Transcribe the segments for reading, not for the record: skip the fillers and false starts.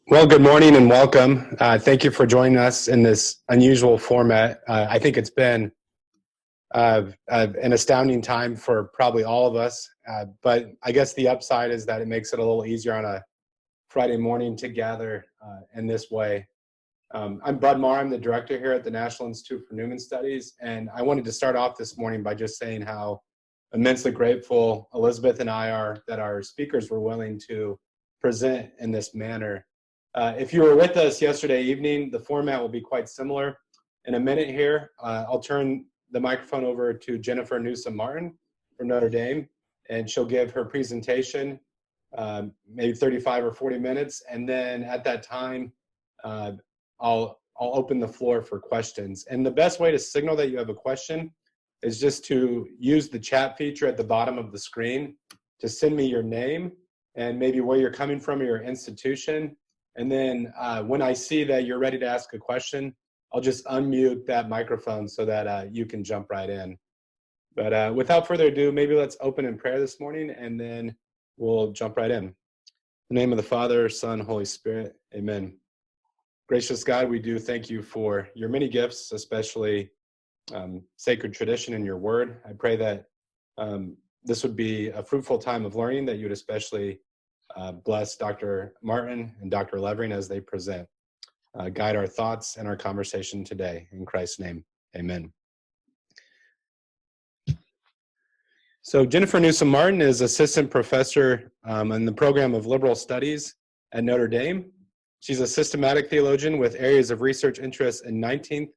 Well, good morning and welcome. Thank you for joining us in this unusual format. I think it's been an astounding time for probably all of us, but I guess the upside is that it makes it a little easier on a Friday morning to gather in this way. I'm Bud Marr. I'm the director here at the National Institute for Newman Studies, and I wanted to start off this morning by just saying how immensely grateful Elizabeth and I are that our speakers were willing to present in this manner. If you were with us yesterday evening, the format will be quite similar. In a minute here, I'll turn the microphone over to Jennifer Newsom-Martin from Notre Dame, and she'll give her presentation, maybe 35 or 40 minutes. And then at that time, I'll open the floor for questions. And the best way to signal that you have a question is just to use the chat feature at the bottom of the screen to send me your name and maybe where you're coming from or your institution. And then when I see that you're ready to ask a question, I'll just unmute that microphone so that you can jump right in. But without further ado, maybe let's open in prayer this morning and then we'll jump right in. In the name of the Father, Son, Holy Spirit, amen. Gracious God, we do thank you for your many gifts, especially sacred tradition and your word. I pray that this would be a fruitful time of learning, that you would especially bless Dr. Martin and Dr. Levering as they present. Guide our thoughts and our conversation today. In Christ's name, amen. So Jennifer Newsom-Martin is assistant professor in the program of liberal studies at Notre Dame. She's a systematic theologian with areas of research interest in 19th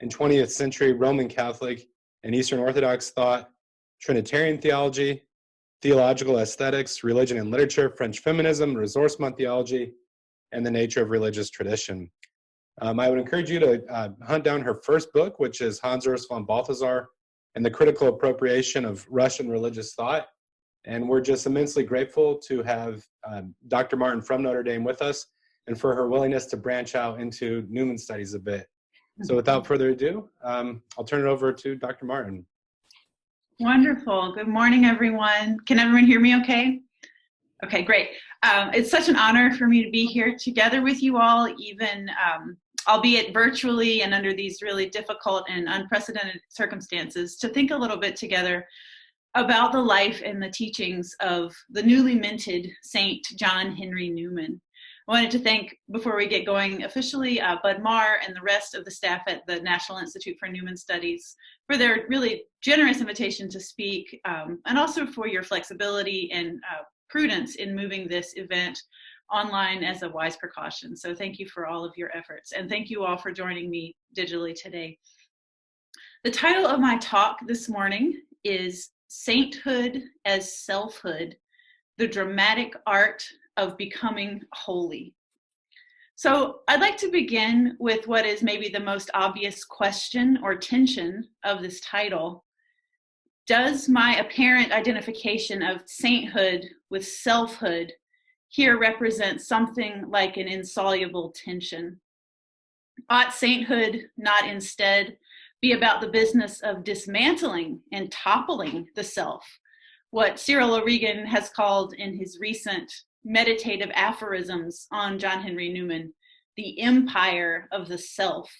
and 20th century Roman Catholic and Eastern Orthodox thought, Trinitarian theology, theological aesthetics, religion and literature, French feminism, ressourcement theology, and the nature of religious tradition. I would encourage you to hunt down her first book, which is Hans Urs von Balthasar and the Critical Appropriation of Russian Religious Thought. And we're just immensely grateful to have Dr. Martin from Notre Dame with us and for her willingness to branch out into Newman studies a bit. So without further ado, I'll turn it over to Dr. Martin. Wonderful. Good morning, everyone. Can everyone hear me okay? Okay, great. It's such an honor for me to be here together with you all, even albeit virtually and under these really difficult and unprecedented circumstances, to think a little bit together about the life and the teachings of the newly minted Saint John Henry Newman. I wanted to thank, before we get going officially, Bud Marr and the rest of the staff at the National Institute for Newman Studies for their really generous invitation to speak, and also for your flexibility and prudence in moving this event online as a wise precaution. So thank you for all of your efforts, and thank you all for joining me digitally today. The title of my talk this morning is Sainthood as Selfhood, the Dramatic Art of Becoming Holy. So I'd like to begin with what is maybe the most obvious question or tension of this title. Does my apparent identification of sainthood with selfhood here represent something like an insoluble tension? Ought sainthood not instead be about the business of dismantling and toppling the self, what Cyril O'Regan has called in his recent meditative aphorisms on John Henry Newman, the empire of the self,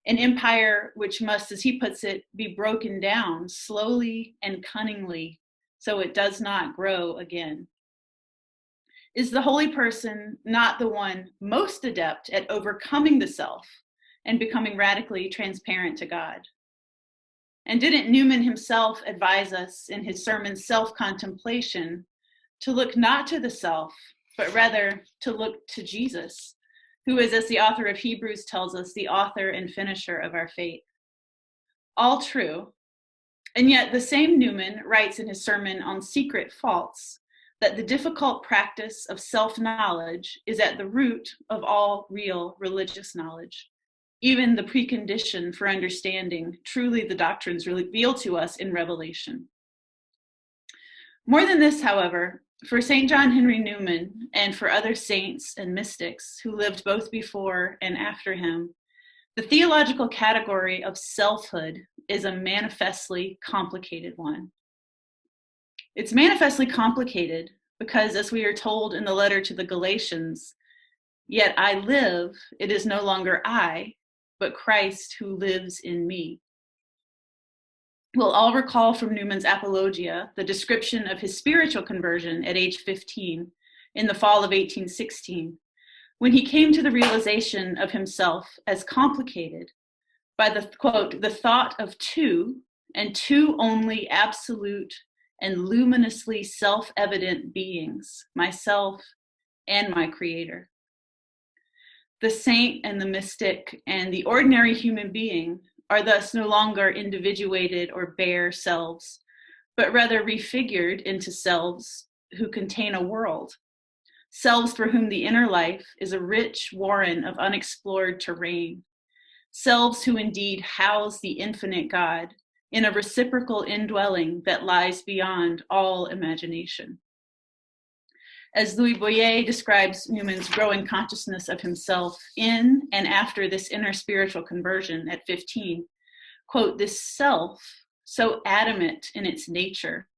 an empire which must, as he puts it, be broken down slowly and cunningly so it does not grow again. Is the holy person not the one most adept at overcoming the self and becoming radically transparent to God? And didn't Newman himself advise us in his sermon Self-Contemplation to look not to the self, but rather to look to Jesus, who is, as the author of Hebrews tells us, the author and finisher of our faith? All true. And yet the same Newman writes in his sermon on secret faults that the difficult practice of self-knowledge is at the root of all real religious knowledge, even the precondition for understanding truly the doctrines revealed to us in Revelation. More than this, however, for St. John Henry Newman and for other saints and mystics who lived both before and after him, the theological category of selfhood is a manifestly complicated one. It's manifestly complicated because, as we are told in the letter to the Galatians, Yet I live, it is no longer I, but Christ who lives in me. We'll all recall from Newman's Apologia the description of his spiritual conversion at age 15 in the fall of 1816, when he came to the realization of himself as complicated by the, quote, the thought of two, and two only absolute and luminously self-evident beings, myself and my Creator. The saint and the mystic and the ordinary human being are thus no longer individuated or bare selves, but rather refigured into selves who contain a world, selves for whom the inner life is a rich warren of unexplored terrain, selves who indeed house the infinite God in a reciprocal indwelling that lies beyond all imagination. As Louis Boyer describes Newman's growing consciousness of himself in and after this inner spiritual conversion at 15, quote, this self, so adamant in its nature,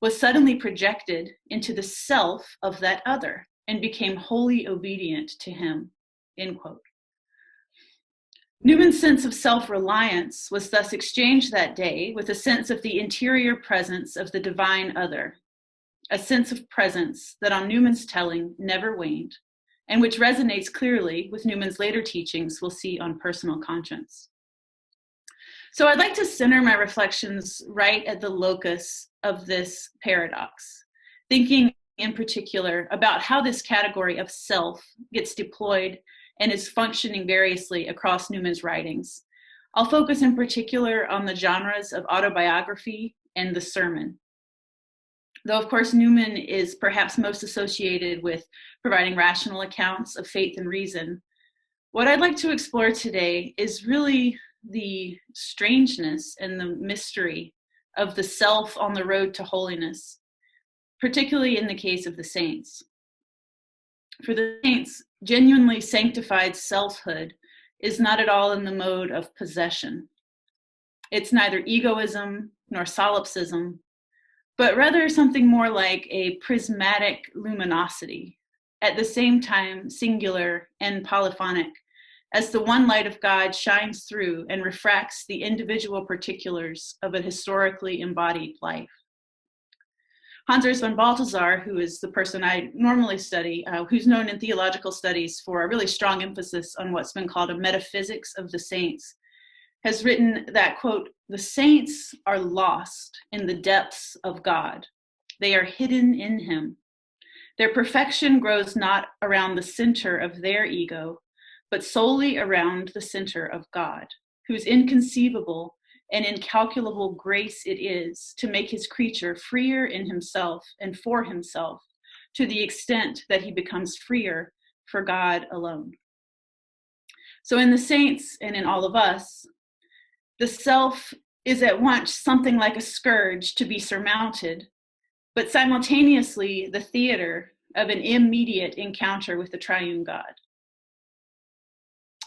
was suddenly projected into the self of that other and became wholly obedient to him, end quote. Newman's sense of self-reliance was thus exchanged that day with a sense of the interior presence of the divine other, a sense of presence that on Newman's telling never waned, and which resonates clearly with Newman's later teachings we'll see on personal conscience. So I'd like to center my reflections right at the locus of this paradox, thinking in particular about how this category of self gets deployed and is functioning variously across Newman's writings. I'll focus in particular on the genres of autobiography and the sermon. Though, of course, Newman is perhaps most associated with providing rational accounts of faith and reason, what I'd like to explore today is really the strangeness and the mystery of the self on the road to holiness, particularly in the case of the saints. For the saints, genuinely sanctified selfhood is not at all in the mode of possession. It's neither egoism nor solipsism, but rather something more like a prismatic luminosity, at the same time singular and polyphonic, as the one light of God shines through and refracts the individual particulars of a historically embodied life. Hans Urs von Balthasar, who is the person I normally study, who's known in theological studies for a really strong emphasis on what's been called a metaphysics of the saints, has written that, quote, the saints are lost in the depths of God. They are hidden in him. Their perfection grows not around the center of their ego, but solely around the center of God, whose inconceivable and incalculable grace it is to make his creature freer in himself and for himself, to the extent that he becomes freer for God alone. So in the saints and in all of us, the self is at once something like a scourge to be surmounted, but simultaneously the theater of an immediate encounter with the triune God.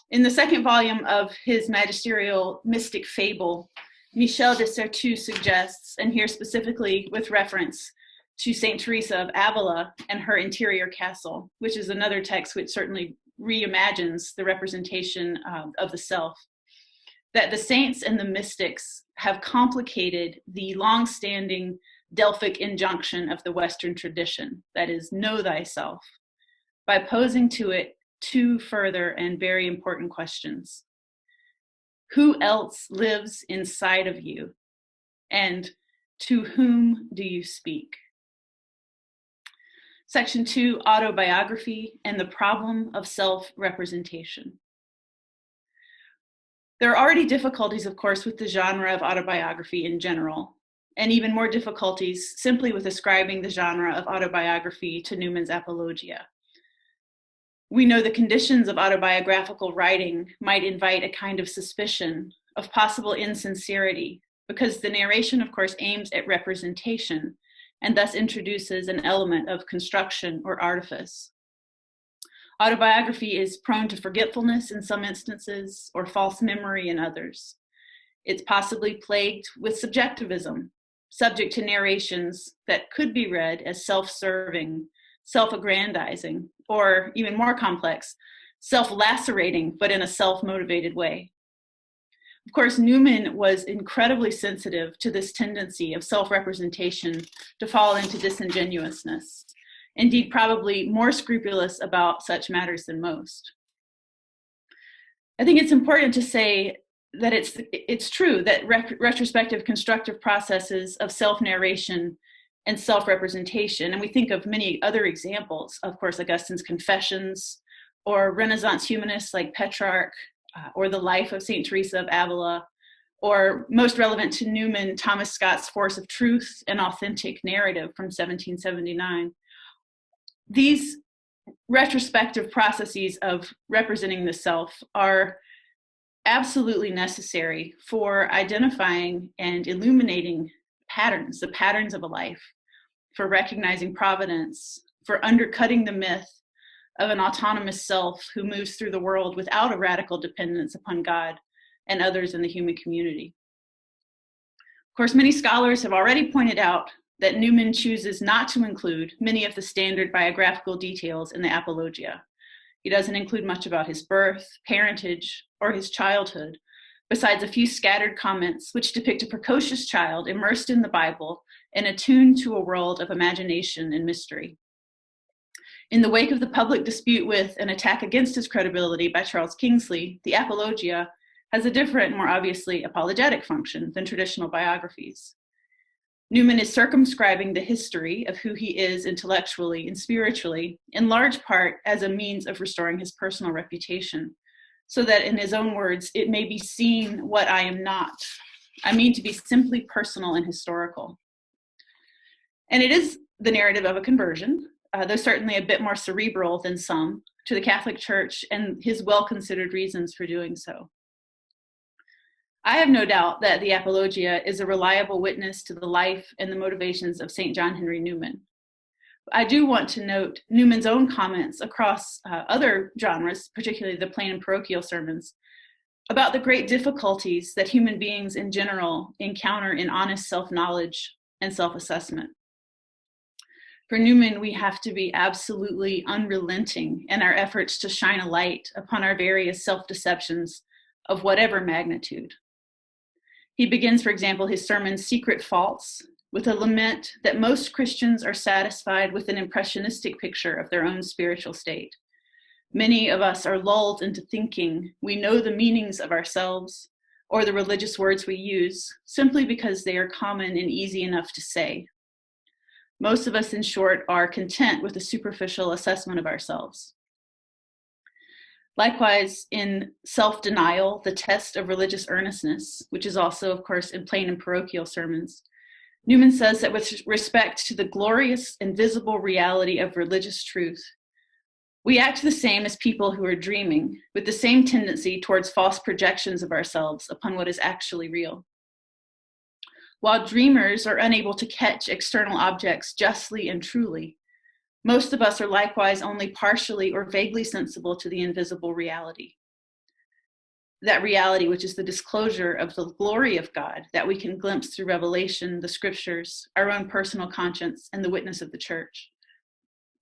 In the second volume of his magisterial mystic fable, Michel de Certeau suggests, and here specifically with reference to Saint Teresa of Avila and her interior castle, which is another text which certainly reimagines the representation of the self, that the saints and the mystics have complicated the long-standing Delphic injunction of the Western tradition, that is, know thyself, by posing to it two further and very important questions. Who else lives inside of you? And to whom do you speak? Section 2, autobiography and the problem of self-representation. There are already difficulties, of course, with the genre of autobiography in general, and even more difficulties simply with ascribing the genre of autobiography to Newman's Apologia. We know the conditions of autobiographical writing might invite a kind of suspicion of possible insincerity, because the narration, of course, aims at representation and thus introduces an element of construction or artifice. Autobiography is prone to forgetfulness in some instances or false memory in others. It's possibly plagued with subjectivism, subject to narrations that could be read as self-serving, self-aggrandizing, or even more complex, self-lacerating, but in a self-motivated way. Of course, Newman was incredibly sensitive to this tendency of self-representation to fall into disingenuousness. Indeed, probably more scrupulous about such matters than most. I think it's important to say that it's true that retrospective constructive processes of self-narration and self-representation, and we think of many other examples, of course, Augustine's Confessions, or Renaissance humanists like Petrarch, or the life of Saint Teresa of Avila, or most relevant to Newman, Thomas Scott's Force of Truth and Authentic Narrative from 1779. These retrospective processes of representing the self are absolutely necessary for identifying and illuminating patterns, the patterns of a life, for recognizing providence, for undercutting the myth of an autonomous self who moves through the world without a radical dependence upon God and others in the human community. Of course, many scholars have already pointed out that Newman chooses not to include many of the standard biographical details in the Apologia. He doesn't include much about his birth, parentage, or his childhood, besides a few scattered comments which depict a precocious child immersed in the Bible and attuned to a world of imagination and mystery. In the wake of the public dispute with an attack against his credibility by Charles Kingsley, the Apologia has a different, more obviously apologetic function than traditional biographies. Newman is circumscribing the history of who he is intellectually and spiritually, in large part as a means of restoring his personal reputation, so that, in his own words, it may be seen what I am not. I mean to be simply personal and historical. And it is the narrative of a conversion, though certainly a bit more cerebral than some, to the Catholic Church and his well-considered reasons for doing so. I have no doubt that the Apologia is a reliable witness to the life and the motivations of St. John Henry Newman. I do want to note Newman's own comments across other genres, particularly the plain and parochial sermons, about the great difficulties that human beings in general encounter in honest self-knowledge and self-assessment. For Newman, we have to be absolutely unrelenting in our efforts to shine a light upon our various self-deceptions of whatever magnitude. He begins, for example, his sermon, Secret Faults, with a lament that most Christians are satisfied with an impressionistic picture of their own spiritual state. Many of us are lulled into thinking we know the meanings of ourselves or the religious words we use simply because they are common and easy enough to say. Most of us, in short, are content with a superficial assessment of ourselves. Likewise, in Self-Denial, the Test of Religious Earnestness, which is also, of course, in plain and parochial sermons, Newman says that with respect to the glorious and visible reality of religious truth, we act the same as people who are dreaming, with the same tendency towards false projections of ourselves upon what is actually real. While dreamers are unable to catch external objects justly and truly, most of us are likewise only partially or vaguely sensible to the invisible reality. That reality which is the disclosure of the glory of God that we can glimpse through revelation, the scriptures, our own personal conscience, and the witness of the church.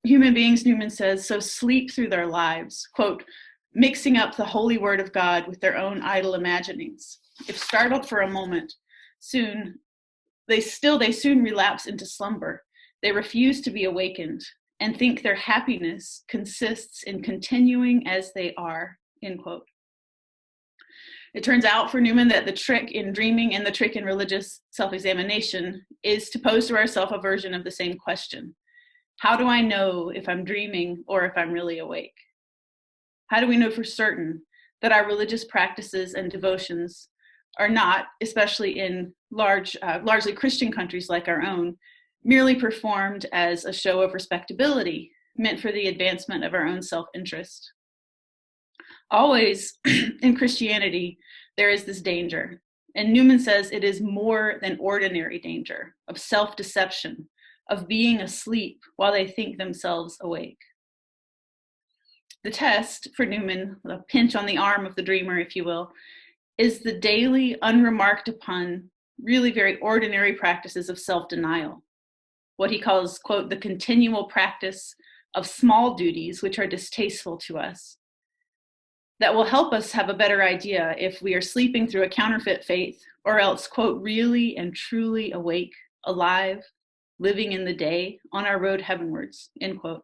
Human beings, Newman says, so sleep through their lives, quote, mixing up the holy word of God with their own idle imaginings. If startled for a moment, they soon relapse into slumber. They refuse to be awakened and think their happiness consists in continuing as they are, end quote. It turns out for Newman that the trick in dreaming and the trick in religious self-examination is to pose to ourselves a version of the same question. How do I know if I'm dreaming or if I'm really awake? How do we know for certain that our religious practices and devotions are not, especially in largely Christian countries like our own, merely performed as a show of respectability, meant for the advancement of our own self-interest? Always in Christianity, there is this danger, and Newman says it is more than ordinary danger of self-deception, of being asleep while they think themselves awake. The test for Newman, a pinch on the arm of the dreamer, if you will, is the daily, unremarked upon, really very ordinary practices of self-denial, what he calls, quote, the continual practice of small duties which are distasteful to us, that will help us have a better idea if we are sleeping through a counterfeit faith, or else, quote, really and truly awake, alive, living in the day, on our road heavenwards, end quote.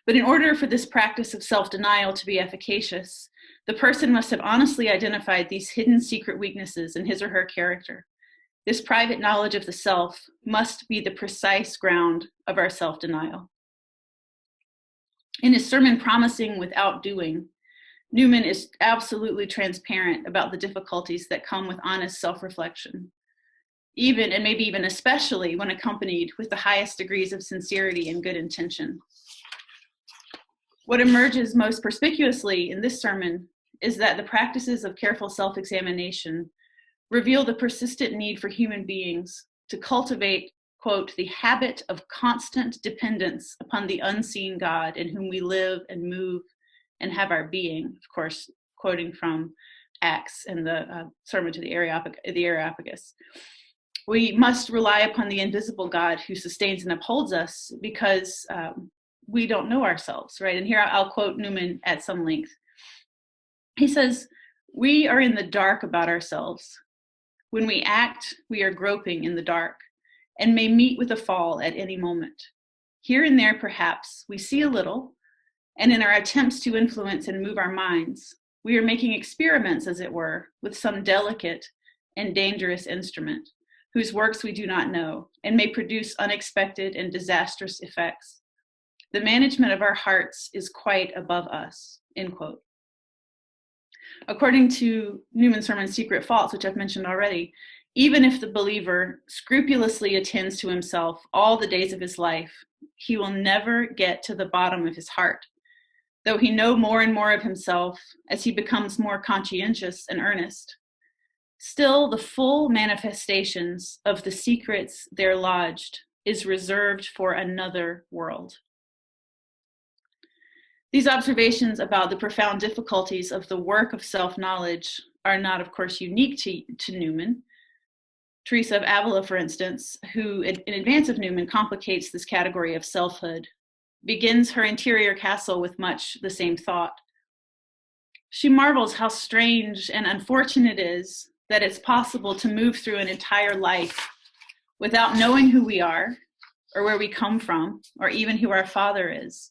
But in order for this practice of self-denial to be efficacious, the person must have honestly identified these hidden secret weaknesses in his or her character. This private knowledge of the self must be the precise ground of our self-denial. In his sermon, Promising Without Doing, Newman is absolutely transparent about the difficulties that come with honest self-reflection, even and maybe even especially when accompanied with the highest degrees of sincerity and good intention. What emerges most perspicuously in this sermon is that the practices of careful self-examination reveal the persistent need for human beings to cultivate, quote, the habit of constant dependence upon the unseen God in whom we live and move and have our being, of course, quoting from Acts and the sermon to the Areopagus. We must rely upon the invisible God who sustains and upholds us because we don't know ourselves, right? And here I'll quote Newman at some length. He says, "We are in the dark about ourselves. When we act, we are groping in the dark and may meet with a fall at any moment. Here and there, perhaps, we see a little, and in our attempts to influence and move our minds, we are making experiments, as it were, with some delicate and dangerous instrument, whose works we do not know, and may produce unexpected and disastrous effects. The management of our hearts is quite above us," end quote. According to Newman's sermon, Secret Faults, which I've mentioned already, even if the believer scrupulously attends to himself all the days of his life, he will never get to the bottom of his heart, though he know more and more of himself as he becomes more conscientious and earnest. Still, the full manifestations of the secrets there lodged is reserved for another world. These observations about the profound difficulties of the work of self-knowledge are not, of course, unique to Newman. Teresa of Avila, for instance, who in advance of Newman complicates this category of selfhood, begins her interior castle with much the same thought. She marvels how strange and unfortunate it is that it's possible to move through an entire life without knowing who we are, or where we come from, or even who our Father is.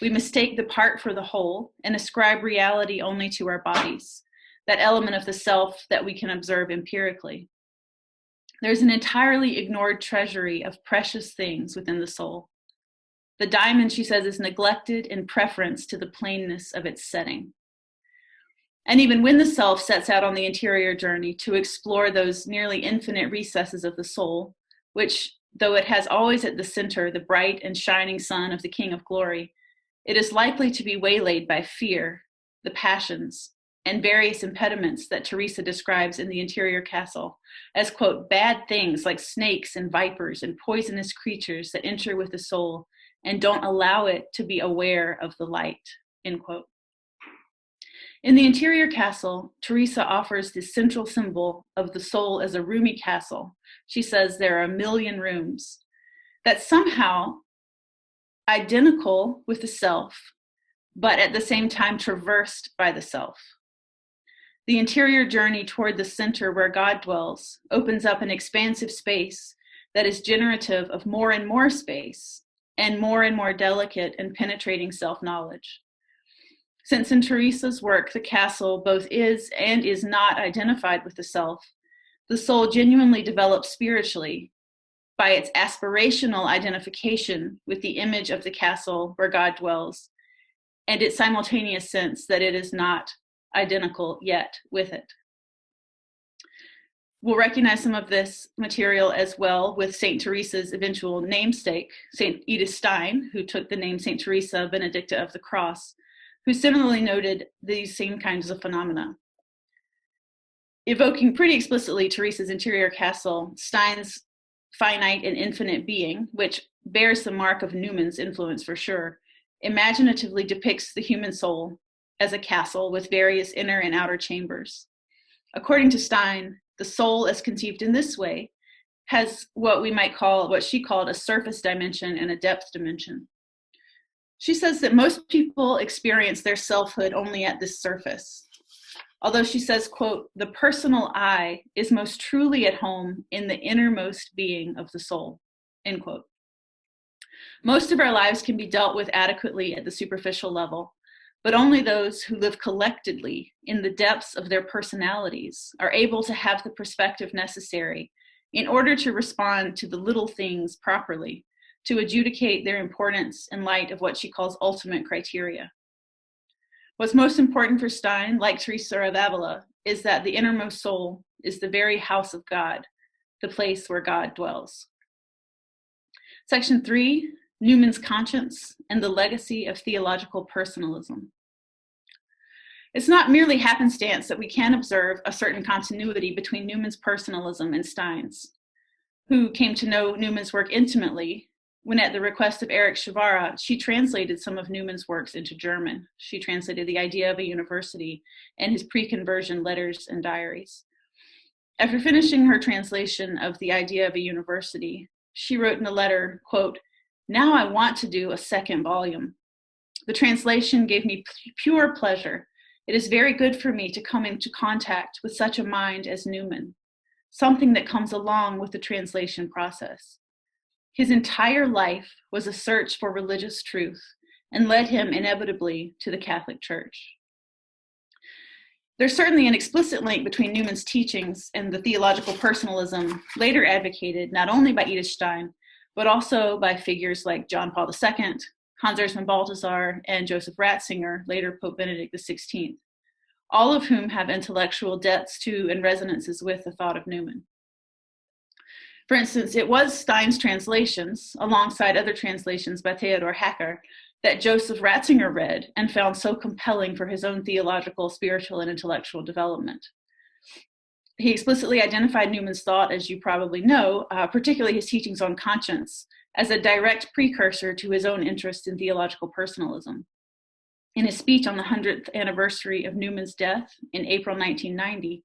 We mistake the part for the whole and ascribe reality only to our bodies, that element of the self that we can observe empirically. There's an entirely ignored treasury of precious things within the soul. The diamond, she says, is neglected in preference to the plainness of its setting. And even when the self sets out on the interior journey to explore those nearly infinite recesses of the soul, which, though it has always at the center the bright and shining sun of the King of Glory, it is likely to be waylaid by fear, the passions, and various impediments that Teresa describes in the interior castle as, quote, bad things like snakes and vipers and poisonous creatures that enter with the soul and don't allow it to be aware of the light, end quote. In the interior castle, Teresa offers the central symbol of the soul as a roomy castle. She says there are 1,000,000 rooms that somehow identical with the self, but at the same time traversed by the self. The interior journey toward the center where God dwells opens up an expansive space that is generative of more and more space and more delicate and penetrating self-knowledge. Since in Teresa's work, the castle both is and is not identified with the self, the soul genuinely develops spiritually by its aspirational identification with the image of the castle where God dwells, and its simultaneous sense that it is not identical yet with it. We'll recognize some of this material as well with St. Teresa's eventual namesake, St. Edith Stein, who took the name St. Teresa Benedicta of the Cross, who similarly noted these same kinds of phenomena. Evoking pretty explicitly Teresa's interior castle, Stein's finite and infinite being, which bears the mark of Newman's influence for sure, imaginatively depicts the human soul as a castle with various inner and outer chambers. According to Stein, the soul as conceived in this way has what she called a surface dimension and a depth dimension. She says that most people experience their selfhood only at this surface. Although she says, quote, "The personal I is most truly at home in the innermost being of the soul," end quote. Most of our lives can be dealt with adequately at the superficial level, but only those who live collectedly in the depths of their personalities are able to have the perspective necessary in order to respond to the little things properly, to adjudicate their importance in light of what she calls ultimate criteria. What's most important for Stein, like Teresa of Avila, is that the innermost soul is the very house of God, the place where God dwells. Section 3, Newman's conscience and the legacy of theological personalism. It's not merely happenstance that we can observe a certain continuity between Newman's personalism and Stein's, who came to know Newman's work intimately when, at the request of Erich Schwara, she translated some of Newman's works into German. She translated The Idea of a University and his pre-conversion letters and diaries. After finishing her translation of The Idea of a University, she wrote in a letter, quote, "Now I want to do a second volume. The translation gave me pure pleasure. It is very good for me to come into contact with such a mind as Newman, something that comes along with the translation process. His entire life was a search for religious truth and led him inevitably to the Catholic Church." There's certainly an explicit link between Newman's teachings and the theological personalism later advocated not only by Edith Stein, but also by figures like John Paul II, Hans Urs von Balthasar, and Joseph Ratzinger, later Pope Benedict XVI, all of whom have intellectual debts to and resonances with the thought of Newman. For instance, it was Stein's translations, alongside other translations by Theodor Hacker, that Joseph Ratzinger read and found so compelling for his own theological, spiritual, and intellectual development. He explicitly identified Newman's thought, as you probably know, particularly his teachings on conscience, as a direct precursor to his own interest in theological personalism. In his speech on the 100th anniversary of Newman's death in April 1990,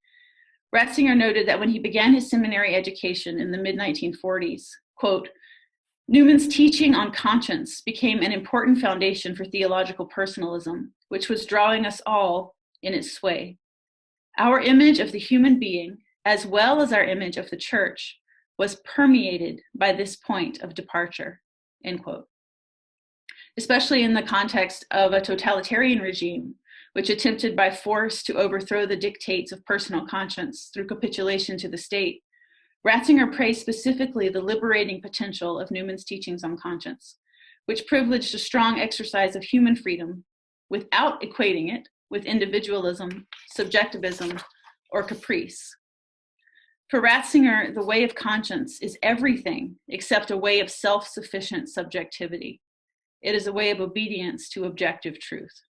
Ratzinger noted that when he began his seminary education in the mid-1940s, quote, "Newman's teaching on conscience became an important foundation for theological personalism, which was drawing us all in its sway. Our image of the human being, as well as our image of the church, was permeated by this point of departure," end quote. Especially in the context of a totalitarian regime, which attempted by force to overthrow the dictates of personal conscience through capitulation to the state, Ratzinger praised specifically the liberating potential of Newman's teachings on conscience, which privileged a strong exercise of human freedom without equating it with individualism, subjectivism, or caprice. For Ratzinger, the way of conscience is everything except a way of self-sufficient subjectivity. It is a way of obedience to objective truth.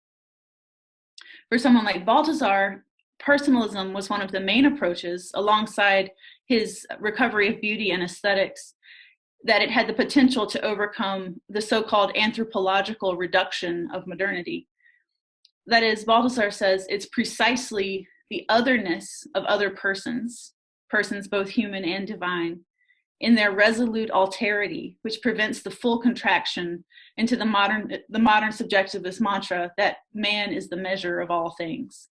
For someone like Balthasar, personalism was one of the main approaches, alongside his recovery of beauty and aesthetics, that it had the potential to overcome the so-called anthropological reduction of modernity. That is, Balthasar says, it's precisely the otherness of other persons both human and divine, in their resolute alterity, which prevents the full contraction into the modern subjectivist mantra that man is the measure of all things.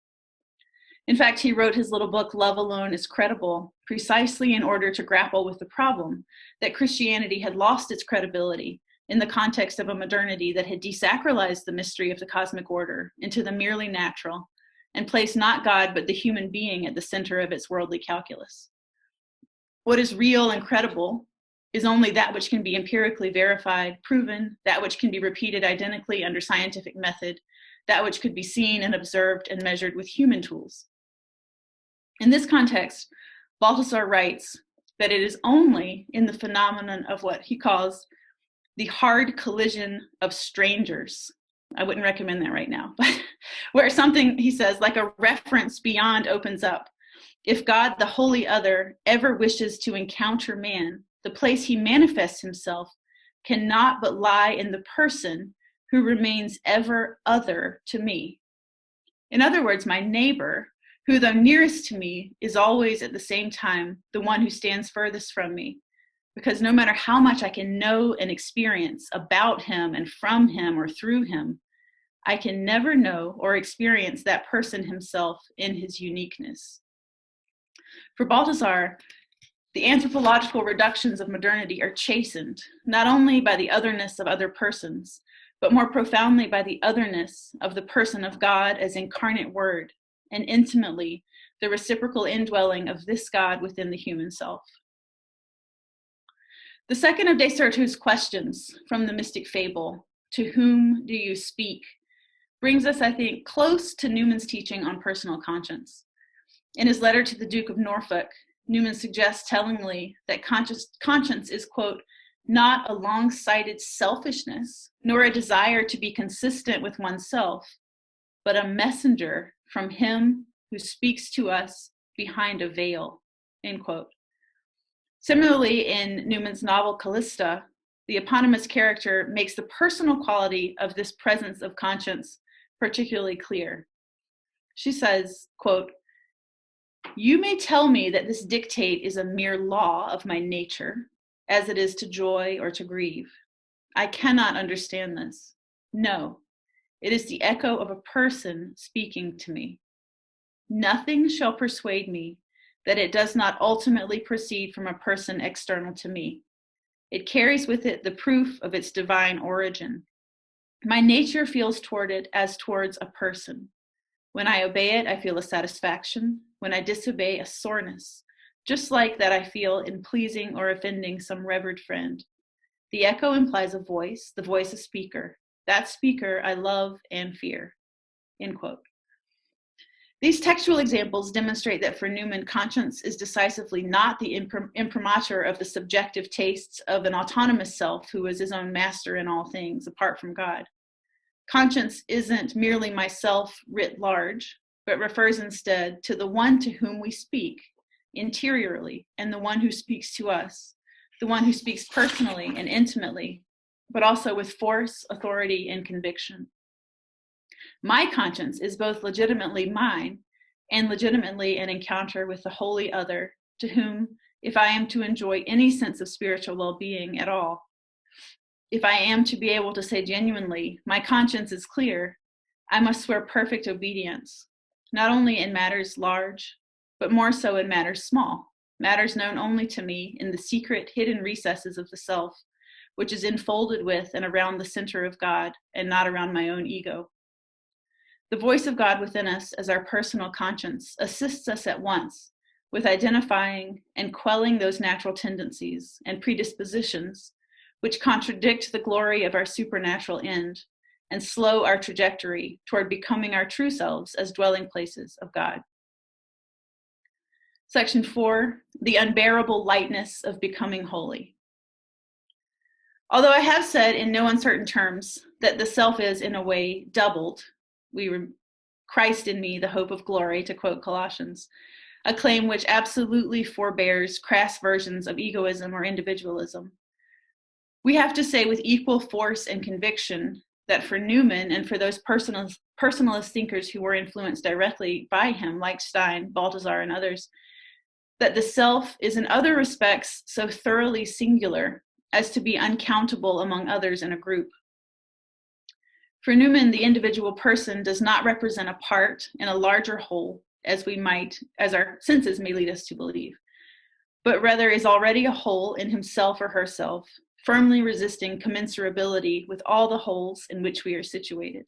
In fact, he wrote his little book, Love Alone is Credible, precisely in order to grapple with the problem that Christianity had lost its credibility in the context of a modernity that had desacralized the mystery of the cosmic order into the merely natural and placed not God but the human being at the center of its worldly calculus. What is real and credible is only that which can be empirically verified, proven, that which can be repeated identically under scientific method, that which could be seen and observed and measured with human tools. In this context, Balthasar writes that it is only in the phenomenon of what he calls the hard collision of strangers. I wouldn't recommend that right now, but where something, he says, like a reference beyond opens up. If God, the holy other, ever wishes to encounter man, the place he manifests himself cannot but lie in the person who remains ever other to me. In other words, my neighbor, who though nearest to me, is always at the same time the one who stands furthest from me, because no matter how much I can know and experience about him and from him or through him, I can never know or experience that person himself in his uniqueness. For Balthasar, the anthropological reductions of modernity are chastened, not only by the otherness of other persons, but more profoundly by the otherness of the person of God as incarnate word, and intimately the reciprocal indwelling of this God within the human self. The second of Descartes' questions from the mystic fable, "To whom do you speak?" brings us, I think, close to Newman's teaching on personal conscience. In his letter to the Duke of Norfolk, Newman suggests tellingly that conscience is, quote, not a long-sighted selfishness, nor a desire to be consistent with oneself, but a messenger from him who speaks to us behind a veil, end quote. Similarly, in Newman's novel Callista, the eponymous character makes the personal quality of this presence of conscience particularly clear. She says, quote, "You may tell me that this dictate is a mere law of my nature, as it is to joy or to grieve. I cannot understand this. No, it is the echo of a person speaking to me. Nothing shall persuade me that it does not ultimately proceed from a person external to me. It carries with it the proof of its divine origin. My nature feels toward it as towards a person. When I obey it, I feel a satisfaction. When I disobey, a soreness, just like that I feel in pleasing or offending some revered friend. The echo implies a voice, the voice a speaker. That speaker I love and fear," end quote. These textual examples demonstrate that for Newman, conscience is decisively not the imprimatur of the subjective tastes of an autonomous self who is his own master in all things, apart from God. Conscience isn't merely myself writ large, but refers instead to the one to whom we speak interiorly, and the one who speaks to us, the one who speaks personally and intimately, but also with force, authority, and conviction. My conscience is both legitimately mine and legitimately an encounter with the holy other, to whom, if I am to enjoy any sense of spiritual well-being at all, if I am to be able to say genuinely, my conscience is clear, I must swear perfect obedience, not only in matters large, but more so in matters small, matters known only to me in the secret, hidden recesses of the self, which is enfolded with and around the center of God and not around my own ego. The voice of God within us as our personal conscience assists us at once with identifying and quelling those natural tendencies and predispositions which contradict the glory of our supernatural end and slow our trajectory toward becoming our true selves as dwelling places of God. Section 4, the unbearable lightness of becoming holy. Although I have said in no uncertain terms that the self is, in a way, doubled, Christ in me, the hope of glory, to quote Colossians, a claim which absolutely forbears crass versions of egoism or individualism. We have to say with equal force and conviction that for Newman and for those personalist thinkers who were influenced directly by him, like Stein, Balthasar, and others, that the self is in other respects so thoroughly singular as to be uncountable among others in a group. For Newman, the individual person does not represent a part in a larger whole, as our senses may lead us to believe, but rather is already a whole in himself or herself, firmly resisting commensurability with all the wholes in which we are situated.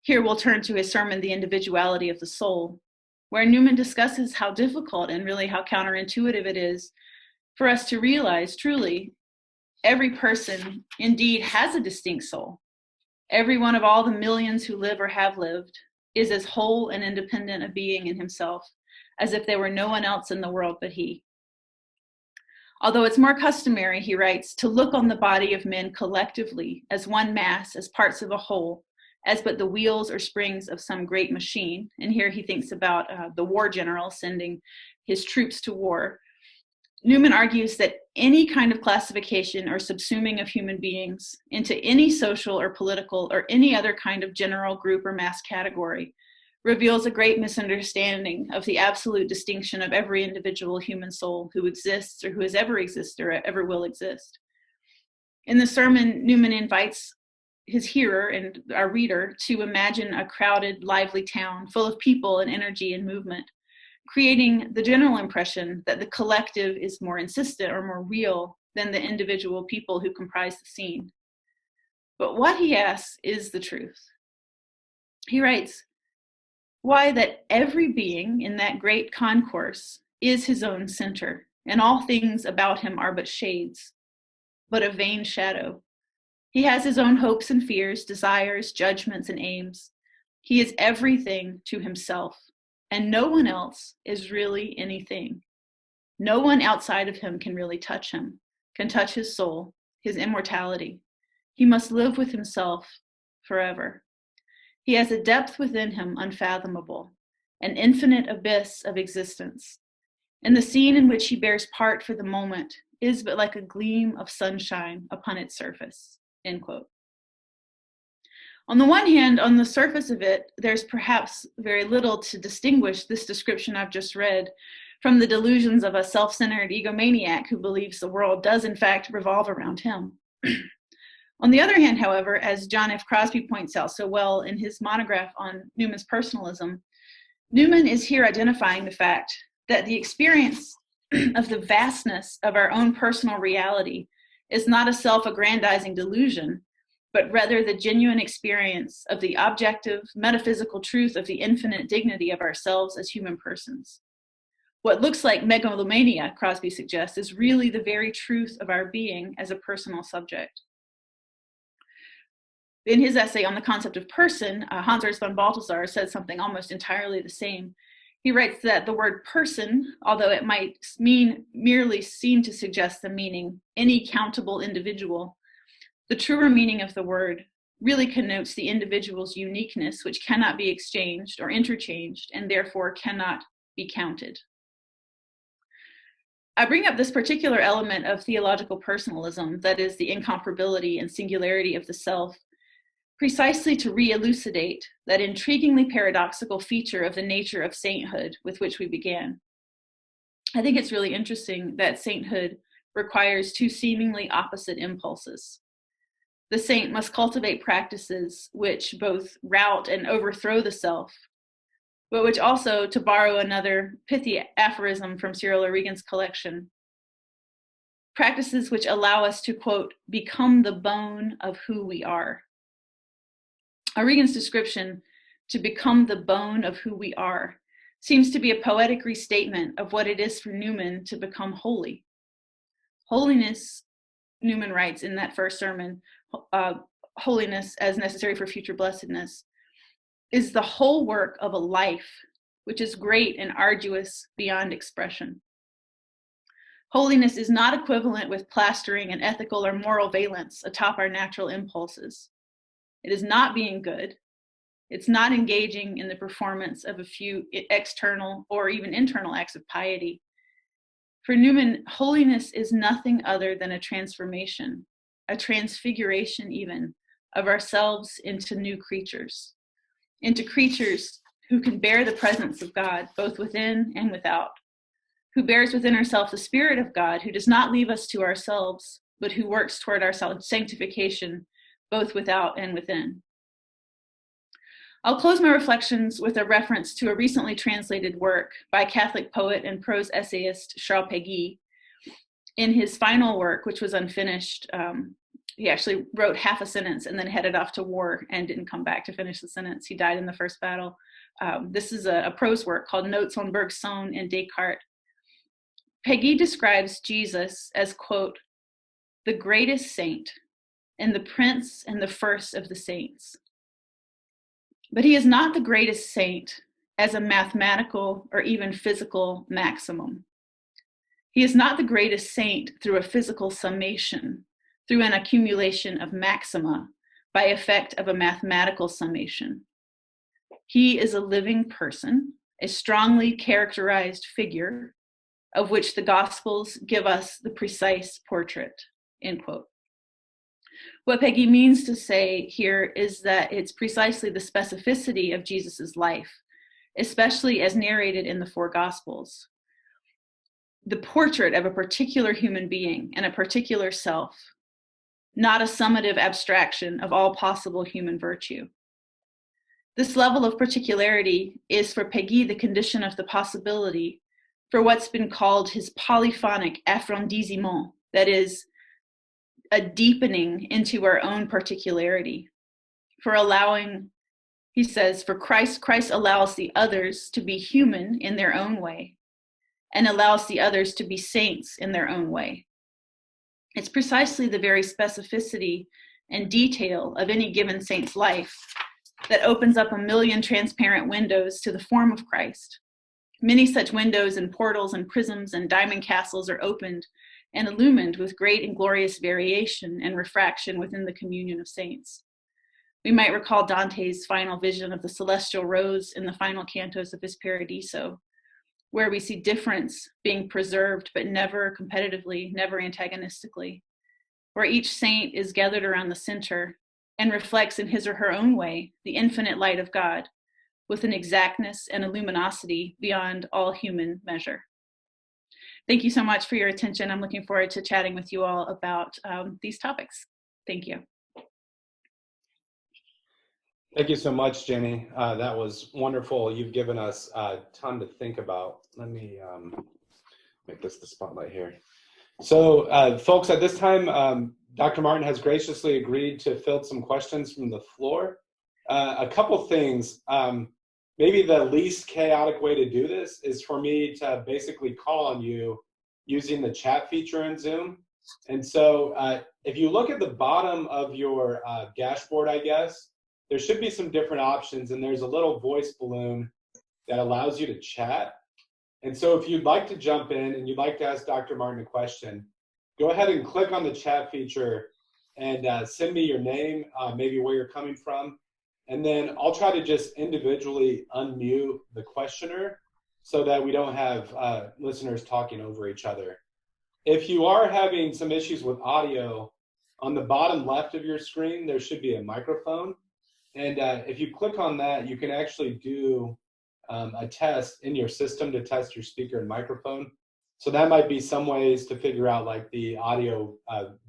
Here we'll turn to his sermon, The Individuality of the Soul, where Newman discusses how difficult and really how counterintuitive it is for us to realize truly every person indeed has a distinct soul. Every one of all the millions who live or have lived is as whole and independent a being in himself as if there were no one else in the world but he. Although it's more customary, he writes, to look on the body of men collectively as one mass, as parts of a whole, as but the wheels or springs of some great machine. And here he thinks about the war general sending his troops to war. Newman argues that any kind of classification or subsuming of human beings into any social or political or any other kind of general group or mass category reveals a great misunderstanding of the absolute distinction of every individual human soul who exists or who has ever existed or ever will exist. In the sermon, Newman invites his hearer and our reader to imagine a crowded, lively town full of people and energy and movement, creating the general impression that the collective is more insistent or more real than the individual people who comprise the scene. But what he asks is the truth. He writes, "Why, that every being in that great concourse is his own center, and all things about him are but shades, but a vain shadow. He has his own hopes and fears, desires, judgments, and aims. He is everything to himself, and no one else is really anything. No one outside of him can really touch him, can touch his soul, his immortality. He must live with himself forever. He has a depth within him unfathomable, an infinite abyss of existence. And the scene in which he bears part for the moment is but like a gleam of sunshine upon its surface." End quote. On the one hand, on the surface of it, there's perhaps very little to distinguish this description I've just read from the delusions of a self-centered egomaniac who believes the world does in fact revolve around him. On the other hand, however, as John F. Crosby points out so well in his monograph on Newman's personalism, Newman is here identifying the fact that the experience of the vastness of our own personal reality is not a self-aggrandizing delusion, but rather the genuine experience of the objective, metaphysical truth of the infinite dignity of ourselves as human persons. What looks like megalomania, Crosby suggests, is really the very truth of our being as a personal subject. In his essay on the concept of person, Hans Urs von Balthasar said something almost entirely the same. He writes that the word person, although it might merely seem to suggest the meaning any countable individual, the truer meaning of the word really connotes the individual's uniqueness, which cannot be exchanged or interchanged, and therefore cannot be counted. I bring up this particular element of theological personalism, that is the incomparability and singularity of the self, precisely to re-elucidate that intriguingly paradoxical feature of the nature of sainthood with which we began. I think it's really interesting that sainthood requires two seemingly opposite impulses. The saint must cultivate practices which both rout and overthrow the self, but which also, to borrow another pithy aphorism from Cyril O'Regan's collection, practices which allow us to, quote, become the bone of who we are. O'Regan's description, to become the bone of who we are, seems to be a poetic restatement of what it is for Newman to become holy. Holiness, Newman writes in that first sermon, holiness as necessary for future blessedness, is the whole work of a life which is great and arduous beyond expression. Holiness is not equivalent with plastering an ethical or moral valence atop our natural impulses. It is not being good. It's not engaging in the performance of a few external or even internal acts of piety. For Newman, holiness is nothing other than a transformation, a transfiguration even, of ourselves into new creatures, into creatures who can bear the presence of God, both within and without, who bears within herself the Spirit of God, who does not leave us to ourselves, but who works toward our sanctification, both without and within. I'll close my reflections with a reference to a recently translated work by Catholic poet and prose essayist Charles Péguy. In his final work, which was unfinished, he actually wrote half a sentence and then headed off to war and didn't come back to finish the sentence. He died in the first battle. This is a prose work called Notes on Bergson and Descartes. Péguy describes Jesus as, quote, the greatest saint and the prince and the first of the saints. But he is not the greatest saint as a mathematical or even physical maximum. He is not the greatest saint through a physical summation, through an accumulation of maxima by effect of a mathematical summation. He is a living person, a strongly characterized figure of which the Gospels give us the precise portrait, end quote. What Péguy means to say here is that it's precisely the specificity of Jesus's life, especially as narrated in the four Gospels. The portrait of a particular human being and a particular self, not a summative abstraction of all possible human virtue. This level of particularity is for Péguy the condition of the possibility for what's been called his polyphonic approfondissement, that is, a deepening into our own particularity, for allowing, he says, for Christ allows the others to be human in their own way and allows the others to be saints in their own way. It's precisely the very specificity and detail of any given saint's life that opens up a million transparent windows to the form of Christ. Many such windows and portals and prisms and diamond castles are opened and illumined with great and glorious variation and refraction within the communion of saints. We might recall Dante's final vision of the celestial rose in the final cantos of his Paradiso, where we see difference being preserved, but never competitively, never antagonistically, where each saint is gathered around the center and reflects in his or her own way the infinite light of God with an exactness and a luminosity beyond all human measure. Thank you so much for your attention. I'm looking forward to chatting with you all about these topics. Thank you. Thank you so much, Jenny. That was wonderful. You've given us a ton to think about. Let me make this the spotlight here. So, folks, at this time, Dr. Martin has graciously agreed to field some questions from the floor. A couple things. Maybe the least chaotic way to do this is for me to basically call on you using the chat feature in Zoom. And so if you look at the bottom of your dashboard, I guess, there should be some different options, and there's a little voice balloon that allows you to chat. And so if you'd like to jump in and you'd like to ask Dr. Martin a question, go ahead and click on the chat feature and send me your name, maybe where you're coming from. And then I'll try to just individually unmute the questioner so that we don't have listeners talking over each other. If you are having some issues with audio, on the bottom left of your screen, there should be a microphone. And if you click on that, you can actually do a test in your system to test your speaker and microphone. So that might be some ways to figure out like the audio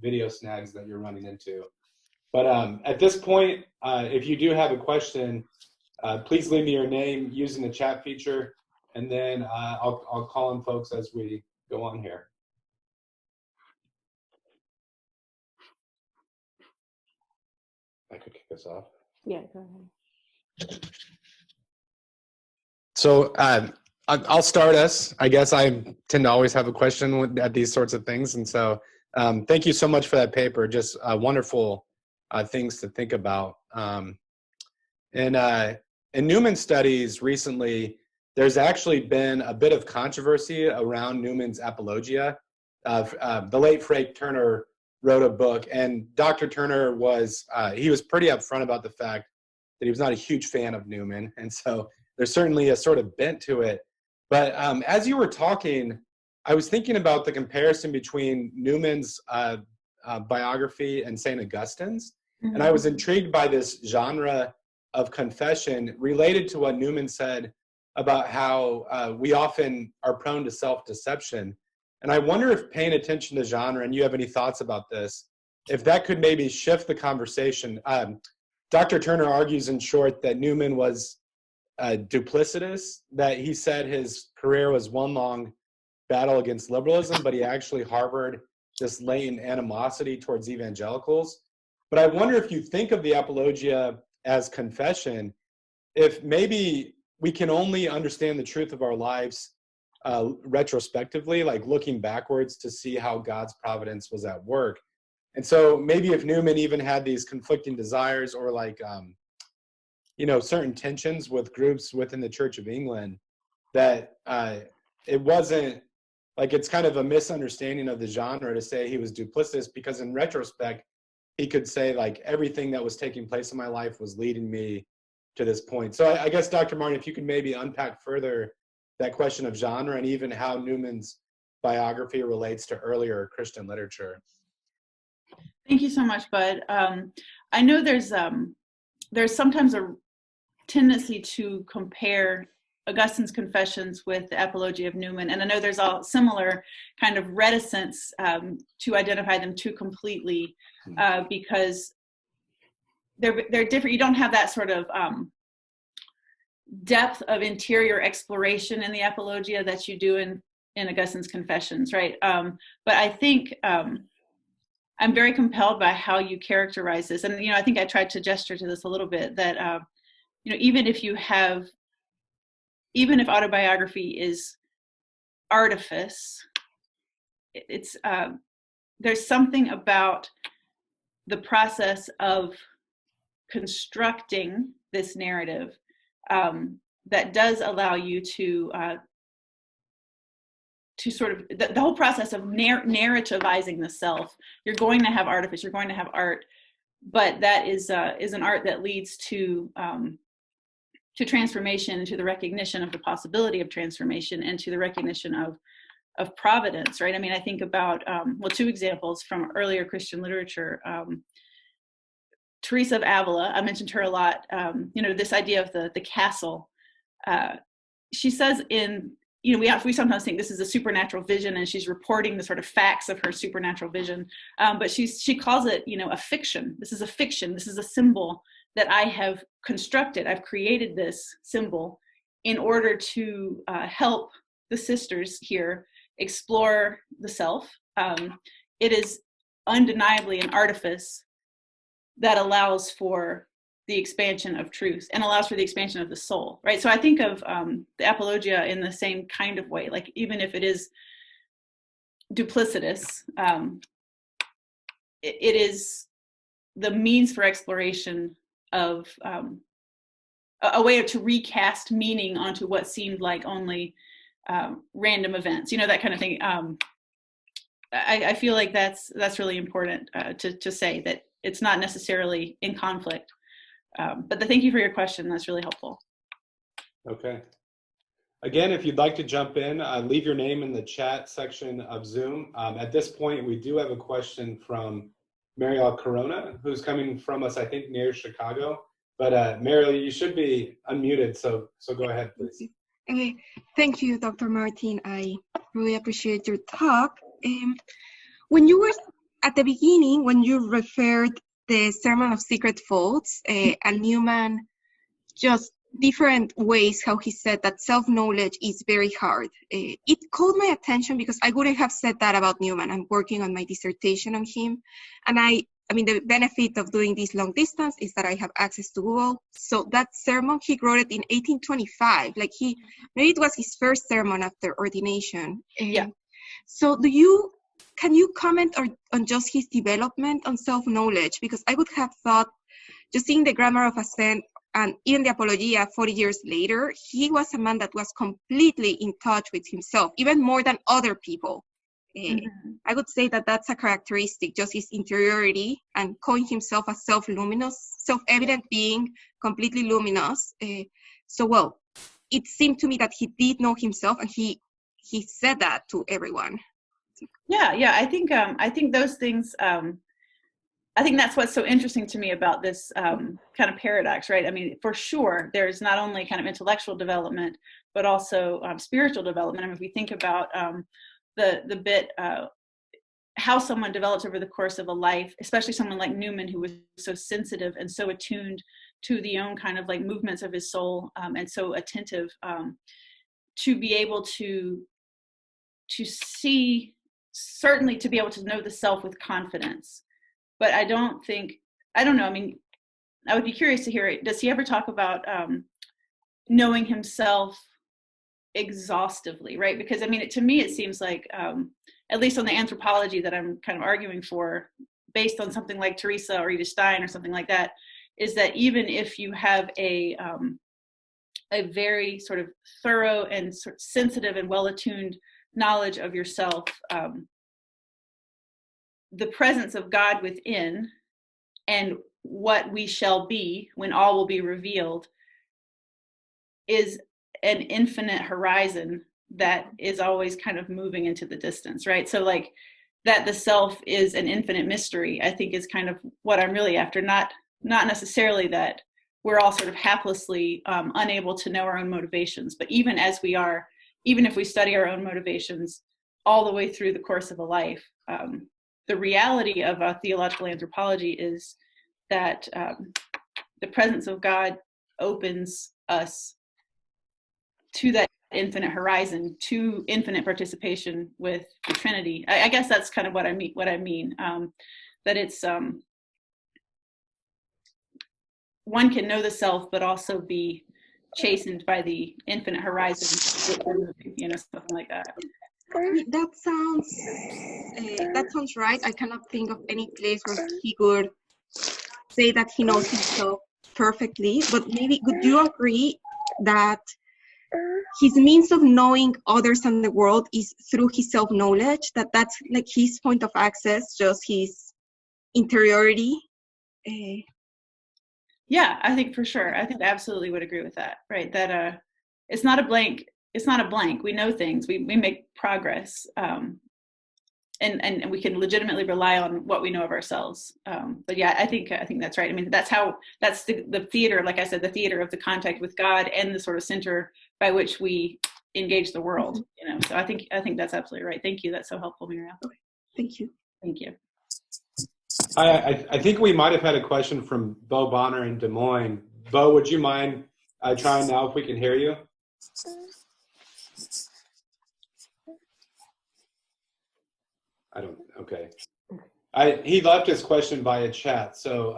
video snags that you're running into. But at this point, if you do have a question, please leave me your name using the chat feature, and then I'll call on folks as we go on here. I could kick us off. Yeah, go ahead. So I'll start us. I guess I tend to always have a question at these sorts of things. And so thank you so much for that paper. Just wonderful things to think about. In Newman studies recently, there's actually been a bit of controversy around Newman's apologia. The late Frank Turner wrote a book, and Dr. Turner was, he was pretty upfront about the fact that he was not a huge fan of Newman. And so there's certainly a sort of bent to it. But as you were talking, I was thinking about the comparison between Newman's biography and St. Augustine's. Mm-hmm. And I was intrigued by this genre of confession related to what Newman said about how we often are prone to self-deception. And I wonder if paying attention to genre, and you have any thoughts about this, if that could maybe shift the conversation. Dr. Turner argues in short that Newman was duplicitous, that he said his career was one long battle against liberalism, but he actually harbored this latent animosity towards evangelicals. But I wonder if you think of the apologia as confession, if maybe we can only understand the truth of our lives retrospectively, like looking backwards to see how God's providence was at work. And so maybe if Newman even had these conflicting desires or like, certain tensions with groups within the Church of England, that it wasn't like, it's kind of a misunderstanding of the genre to say he was duplicitous, because in retrospect, he could say like everything that was taking place in my life was leading me to this point. So I guess, Dr. Martin, if you could maybe unpack further that question of genre and even how Newman's biography relates to earlier Christian literature. Thank you so much, Bud. I know there's sometimes a tendency to compare Augustine's Confessions with the Apology of Newman. And I know there's a similar kind of reticence to identify them too completely because they're different. You don't have that sort of depth of interior exploration in the Apologia that you do in Augustine's Confessions, right? But I think I'm very compelled by how you characterize this. And, I think I tried to gesture to this a little bit, that, even if autobiography is artifice, there's something about the process of constructing this narrative that does allow you to sort of the whole process of narrativizing the self. You're going to have artifice, you're going to have art, but that is an art that leads to transformation, to the recognition of the possibility of transformation, and to the recognition of providence, right? I mean, I think about two examples from earlier Christian literature. Teresa of Avila, I mentioned her a lot. This idea of the castle. She says we sometimes think this is a supernatural vision, and she's reporting the sort of facts of her supernatural vision. But she calls it, a fiction. This is a fiction. This is a symbol that I have constructed. I've created this symbol in order to help the sisters here explore the self. It is undeniably an artifice that allows for the expansion of truth and allows for the expansion of the soul, right? So I think of the Apologia in the same kind of way, like even if it is duplicitous, it is the means for exploration of a way to recast meaning onto what seemed like only random events, that kind of thing. I feel like that's really important to say, that it's not necessarily in conflict. But thank you for your question. That's really helpful. Okay. Again, if you'd like to jump in, leave your name in the chat section of Zoom. At this point, we do have a question from Mariel Corona, who's coming from us, I think, near Chicago. But Mariel, you should be unmuted, so go ahead, please. Okay. Thank you, Dr. Martin. I really appreciate your talk. When you were at the beginning, when you referred the Sermon of Secret Faults, and Newman, just different ways how he said that self-knowledge is very hard. It caught my attention because I wouldn't have said that about Newman. I'm working on my dissertation on him. And I mean, the benefit of doing this long distance is that I have access to Google. So that sermon, he wrote it in 1825. Like maybe it was his first sermon after ordination. Yeah. So can you comment on just his development on self-knowledge? Because I would have thought, just seeing the Grammar of Assent and even the Apologia 40 years later, he was a man that was completely in touch with himself, even more than other people. I would say that that's a characteristic, just his interiority, and calling himself a self-luminous, self-evident being, completely luminous. So it seemed to me that he did know himself, and he said that to everyone. Yeah. I think those things. I think that's what's so interesting to me about this kind of paradox, right? I mean, for sure, there's not only kind of intellectual development, but also spiritual development. I mean, if we think about the bit how someone develops over the course of a life, especially someone like Newman, who was so sensitive and so attuned to the own kind of like movements of his soul, and so attentive, to be able to see, certainly to be able to know the self with confidence. But I don't know, I mean, I would be curious to hear it. Does he ever talk about knowing himself exhaustively, right? Because I mean, to me, it seems like, at least on the anthropology that I'm kind of arguing for, based on something like Teresa or Edith Stein or something like that, is that even if you have a very sort of thorough and sort of sensitive and well-attuned knowledge of yourself, the presence of God within and what we shall be when all will be revealed is an infinite horizon that is always kind of moving into the distance, right? So like that the self is an infinite mystery, I think is kind of what I'm really after, not necessarily that we're all sort of haplessly unable to know our own motivations. But even if we study our own motivations all the way through the course of a life, the reality of theological anthropology is that the presence of God opens us to that infinite horizon, to infinite participation with the Trinity. I guess that's kind of what I mean. That it's one can know the self, but also be chastened by the infinite horizon, something like that. That sounds right. I cannot think of any place where he could say that he knows himself perfectly, but maybe would you agree that his means of knowing others and the world is through his self-knowledge, that's like his point of access, just his interiority? Yeah, I think for sure. I think I absolutely would agree with that, right? That it's not a blank. We know things. We make progress, and we can legitimately rely on what we know of ourselves. But yeah, I think that's right. I mean, that's the theater, like I said, the theater of the contact with God and the sort of center by which we engage the world. So I think that's absolutely right. Thank you. That's so helpful, Muriel. Okay. Thank you. Thank you. I think we might have had a question from Bo Bonner in Des Moines. Bo, would you mind trying now if we can hear you? Okay. He left his question via chat. So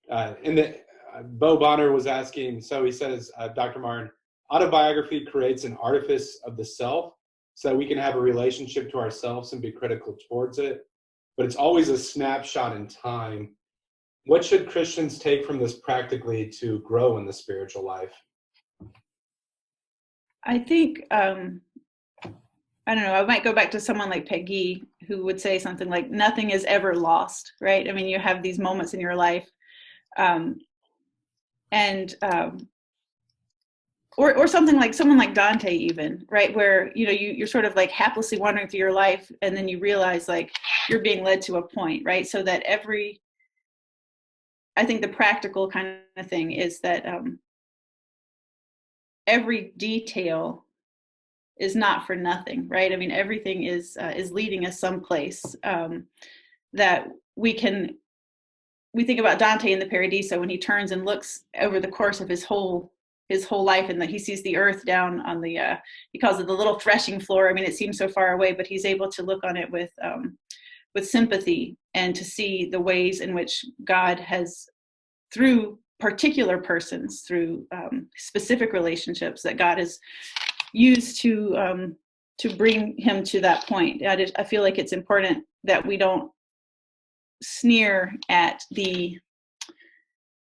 Bo Bonner was asking, so he says, Dr. Martin, autobiography creates an artifice of the self so that we can have a relationship to ourselves and be critical towards it. But it's always a snapshot in time. What should Christians take from this practically to grow in the spiritual life? I think, I don't know, I might go back to someone like Peggy, who would say something like, nothing is ever lost, right? I mean, you have these moments in your life, or something like someone like Dante even, right? Where, you're sort of like haplessly wandering through your life, and then you realize like you're being led to a point, right? So that I think the practical kind of thing is that every detail is not for nothing, right? I mean, everything is leading us someplace that we think about Dante in the Paradiso when he turns and looks over the course of his whole life, and that he sees the earth down on the he calls it the little threshing floor. I mean, it seems so far away, but he's able to look on it with sympathy and to see the ways in which God has, through particular persons, through specific relationships, that God has used to bring him to that point. I feel like it's important that we don't sneer at the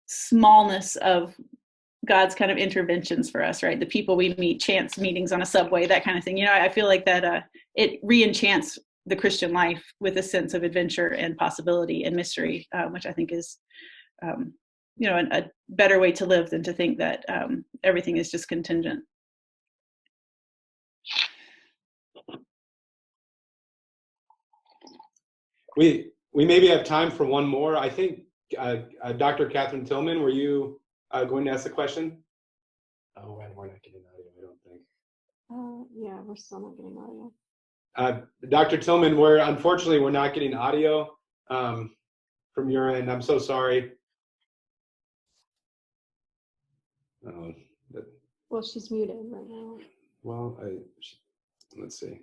smallness of God's kind of interventions for us, right? The people we meet, chance meetings on a subway, that kind of thing. I feel like that it re-enchants the Christian life with a sense of adventure and possibility and mystery, which I think is, a better way to live than to think that everything is just contingent. We maybe have time for one more. I think Dr. Catherine Tillman, were you going to ask a question? Oh, and we're not getting audio, I don't think. Yeah, we're still not getting audio. Dr. Tillman, unfortunately we're not getting audio from your end. I'm so sorry. Well, she's muted right now. Well, let's see.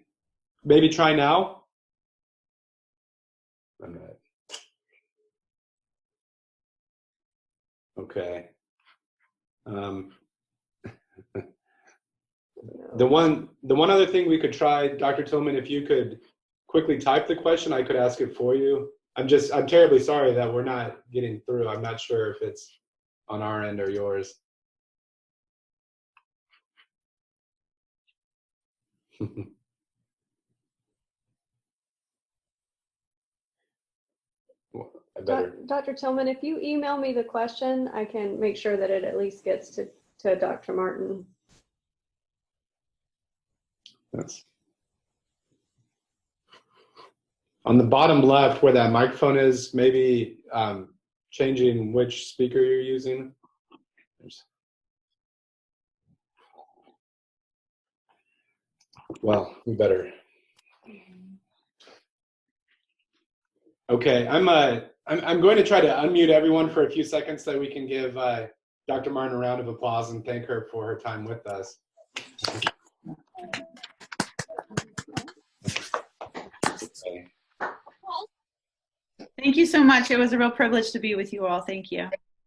Maybe try now. All right. Okay. The one other thing we could try, Dr. Tillman, if you could quickly type the question, I could ask it for you. I'm terribly sorry that we're not getting through. I'm not sure if it's on our end or yours. Dr. Tillman, if you email me the question, I can make sure that it at least gets to Dr. Martin. That's on the bottom left where that microphone is, maybe changing which speaker you're using. Well, we better. Okay, I'm going to try to unmute everyone for a few seconds so we can give Dr. Martin a round of applause and thank her for her time with us. Okay. Thank you so much. It was a real privilege to be with you all. Thank you.